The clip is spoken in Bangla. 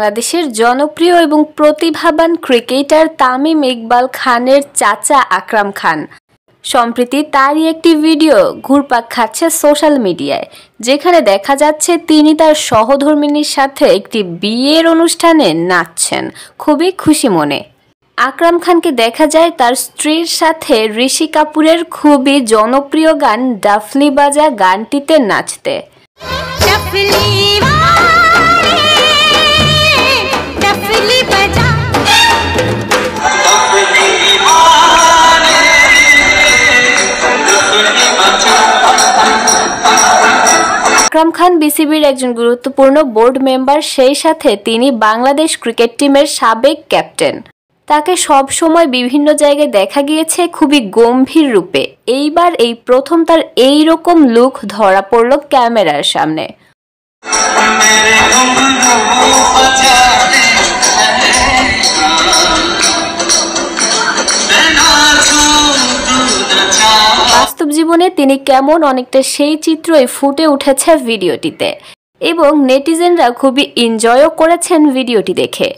বাংলাদেশের জনপ্রিয় এবং প্রতিভাবান ক্রিকেটার তামিম ইকবাল খানের চাচা আকরাম খান। সম্প্রতি তারই একটি ভিডিও ঘুরপাক খাচ্ছে সোশ্যাল মিডিয়ায়, যেখানে দেখা যাচ্ছে তিনি তার সহধর্মিণীর সাথে একটি বিয়ের অনুষ্ঠানে নাচছেন খুবই খুশি মনে। আকরাম খানকে দেখা যায় তার স্ত্রীর সাথে ঋষি কাপুরের খুবই জনপ্রিয় গান ডাফলি বাজা গানটিতে নাচতে। আকরাম খান বিসিবির একজন গুরুত্বপূর্ণ বোর্ড মেম্বার, সেই সাথে তিনি বাংলাদেশ ক্রিকেট টিমের সাবেক ক্যাপ্টেন। তাকে সব সময় বিভিন্ন জায়গায় দেখা গিয়েছে খুবই গম্ভীর রূপে। এইবার এই প্রথম তার এই রকম লুক ধরা পড়ল ক্যামেরার সামনে। বাস্তব জীবনে তিনি কেমন অনেকটা সেই চিত্রই ফুটে উঠেছে ভিডিওটিতে, এবং নেটিজেনরা খুবই এনজয়ও করেছেন ভিডিওটি দেখে।